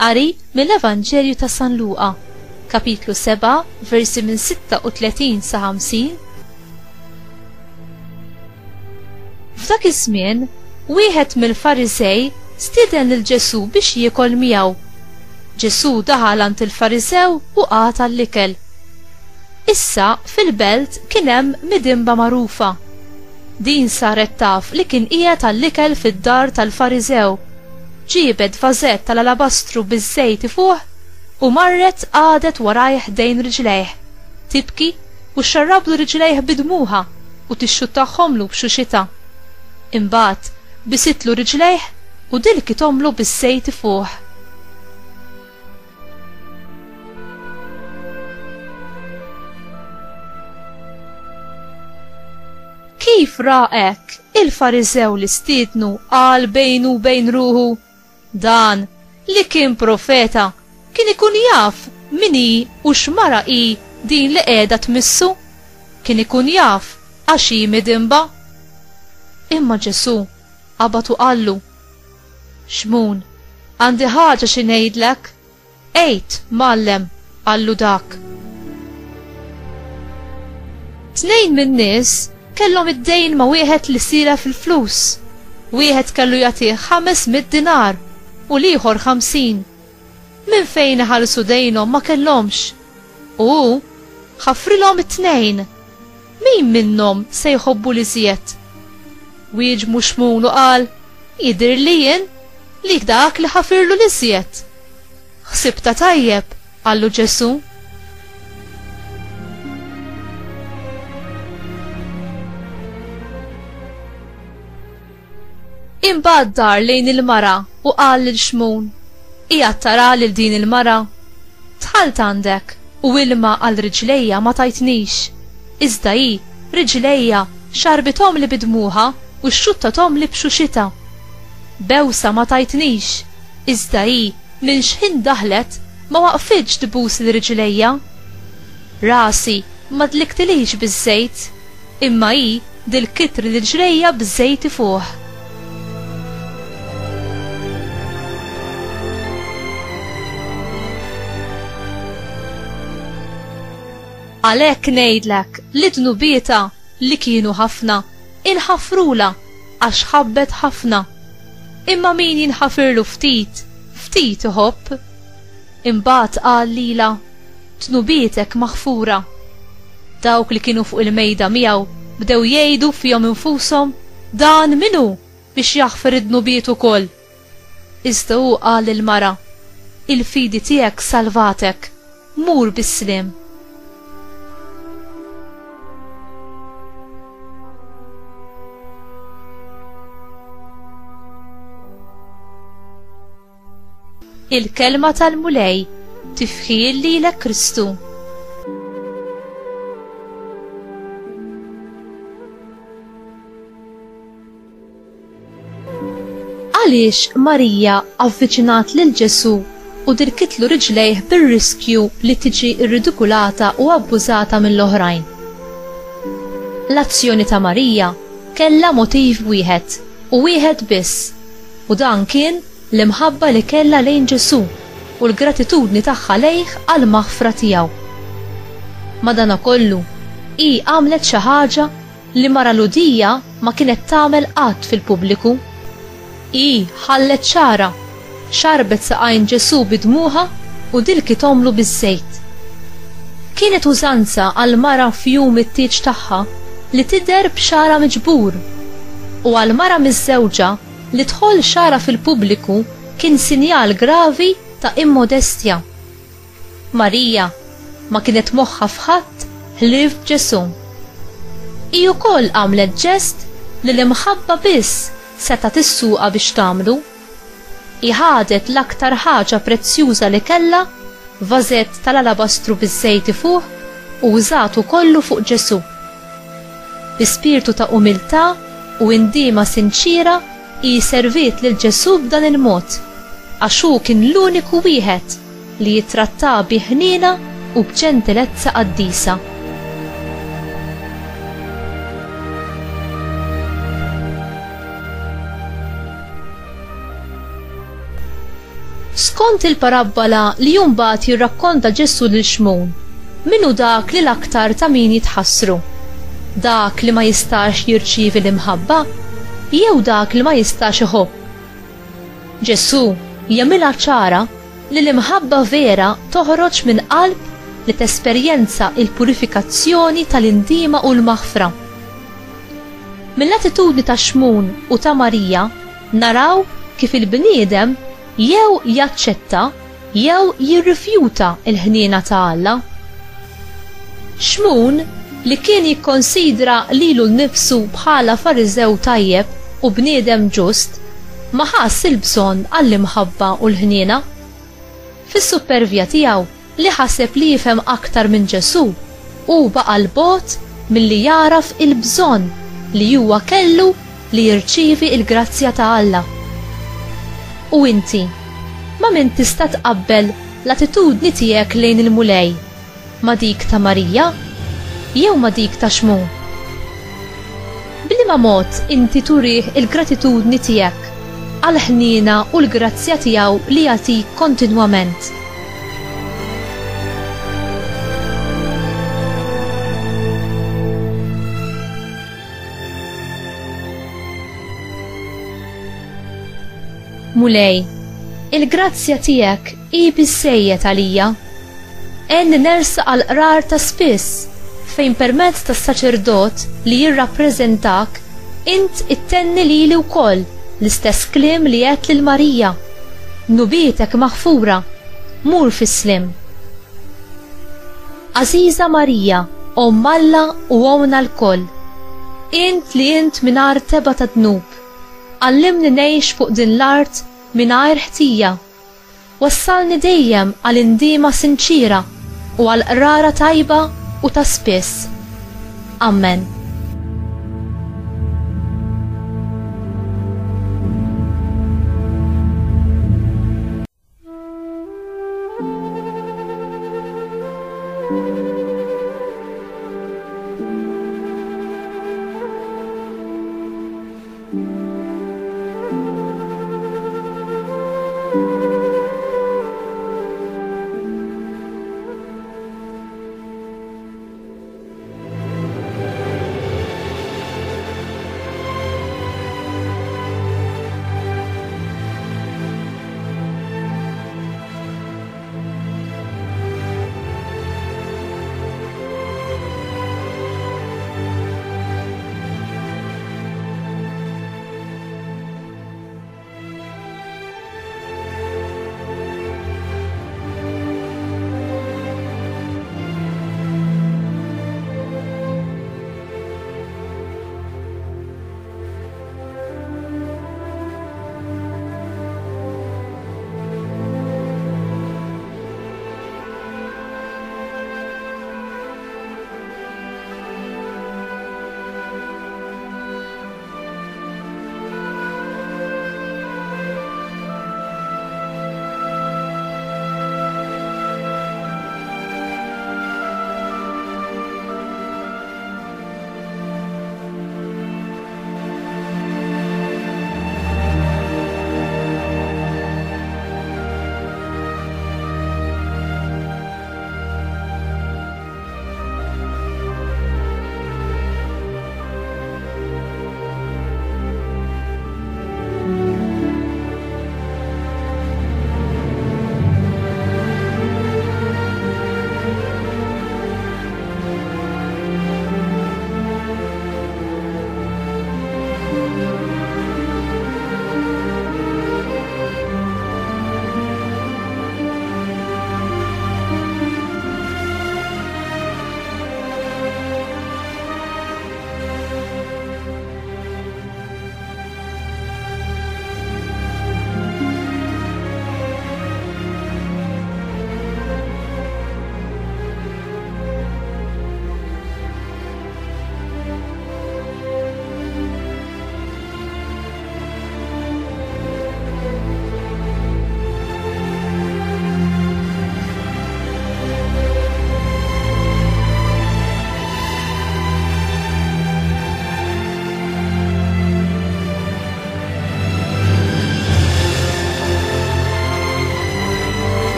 Qari mill-Evanġelju ta' San Luqa, kapitlu 7, versi minn 36 sa 50. F'dak iż-żmien, wieħed mill-Farisej stieden lil Ġesu biex jiekol miegħu. Ġesu daħal għand il-Farisew u qata l-ikel. Issa fil-belt kien hemm midimba magħrufa. Din saret taf li kien qiegħed tal-ikel fid-dar tal-Farisew. Ġiebet vażett tal-alabastru biż-żejt fuq u marret qadet warajh ħdejn riġlejh, tibki u xarrablu riġlejh bidmuha u tixxuttaħħomlu b'xuxita. Imbagħad bisitlu riġlejh u dilkitomlu bis-żejt fuq. Kif ra hekk il-Farisew li stiednu qal bejnu bejn ruħu, dan li kien profeta kien ikun jaf min hi u x'mara hi din li qiegħda tmissu, kien ikun jaf għax hi midimba. Imma Ġesu qabad u qallu: Xmun, għandi ħaġa xi ngħidlek. Ejt, Mallem, qallu dak. Tnejn min-nies kellhom id-dejn ma' wieħed li sira fil-flus. Wieħed kellu jagħtih 500 dinar u l-ieħor 50. Min fejn iħallsu dejnhom ma kellhomx. U ħaffrilhom it-tnejn. Min minnhom se jħobbu li żjed? Wieġmu Xmun u qal: Jidher li jien lik dak li ħafirlu li żjed. Ħsibta tajjeb, qallu Ġesu. Imbagħad dar lejn il-mara u qal lil Xmun: Qiegħed tara lil din il-mara? Dħalt għandek u ilma għal riġlejja ma tajtnix, iżda hi riġlejja xarbithom li bidmuha u xxuttathom li b'xuxita. Bewsa ma tajtnix, iżda hi minn x'ħin daħlet ma waqfitx tbus l-riġlejja. Rasi ma dliktilix biż-żejt, imma hi dilkitri l-riġlejja biż-żejt fuq. Għalhekk ngħidlek li dnubieta li kienu ħafna inħafrula għax ħabbet ħafna. Imma min jinħafirlu ftit, ftit iħobb. Imbagħad qal lilha: Dnubietek maħfura. Dawk li kienu fuq il-mejda miegħu bdew jgħidu fihom infushom: Dan minu biex jaħfir id-dnubiet ukoll. Iżda hu qal lill-mara: Il-fidi tiegħek salvatek, mur bis-sliem. Il-kelma tal-mulej tifħil lilek Kristu. Għaliex Marija avviċinat lil Ġesu u dirkitlu riġlejh bir-riskju li tiġi irridikulata u abbużata mill-oħrajn. L-azzjoni ta' Marija kellha motiv wieħed u wieħed biss, u dan kien l-imħabba li kellha lejn Ġesu u l-gratitudni tagħha lejh għal maħfra tiegħu. Madankollu hi għamlet xi ħaġa li mara Ludija ma kienet tagħmel qatt fil-pubbliku. Hi ħallet ċara, xarbet saqajn Ġesu bidmuha u dilkitomlu biż-żejt. Kienet użanza għal mara f'jum it-tieġ tagħha li tidher b'xara miġbur, u għal mara miż-żewġa li dħol xara fil-pubbliku kien sinjal gravi ta' immodestja. Marija ma kienet moħħa f'ħadd ħlief Ġesu. Hi wkoll għamlet ġest li l-imħabba biss seta' tissuqa biex tagħmlu. Hi ħadet l-aktar ħaġa prezzjuża li kellha, vażett tal-alabastru biż-żejt fuq u użatu kollu fuq Ġesu. Bi spirtu ta' umiltà u indiema sinċira hi serviet lil Ġesu b'dan il-mod, għax hu kien l-uniku wieħed li jittratta bi ħniena u b'ġentilezza qaddisa. Skont il-parabola li jumbat jirrakkonta Ġesu lil Xmun, minnu dak li l-aktar ta' min jitħassru? Dak li ma jistax jirċievi l-imħabba jew dak li ma jistax iħobb? Ġesu jagħmilha ċara li l-imħabba vera toħroġ minn qalb li tesperjenza il-purifikazzjoni tal-indima u l-maħfra. Mill-attitudni ta' Xmun u ta' Marija naraw kif il-bniedem jew jaċċetta jew jirrifjuta il-ħniena ta' Alla. Xmun li kien jikkonsidra lilu nnifsu bħala Fariżew tajjeb u bniedem ġust ma ħass il-bżonn għall-imħabba u l-ħniena. Fis-supervja tiegħu li ħaseb li jifhem aktar minn Ġesu u baqa' l-bogħod milli jaraf il-bżonn li huwa kellu li jirċievi il-grazzja ta' Alla. U inti, ma min tista' tqabbel l-attitudni tiegħek lejn il-mulej ma dik ta' Marija jew ma dik ta' Xmun? Bliema mod inti turih il-gratitudni tiegħek għal ħniena u l-grazzja tiegħu li jagħtik kontinwament. Mulej, il-grazzja tiegħek hi biżżejjed għalija. Enni nersa għal qrar ta' spiss fejn permezz tas-saċerdot li jirrappreżentak int ittenni lili wkoll l-istess kliem li qed lil Marija. Nubietek maħfura, mur fis-slim. Għażiża Marija, Omm Alla u Omna l-koll, int li int mingħajr teba ta' dnub, għallimni ngħix fuq din l-art mingħajr ħtija. Wassalni dejjem għal indima sinċira u għal qrara tajba u ta' spiss. Amen.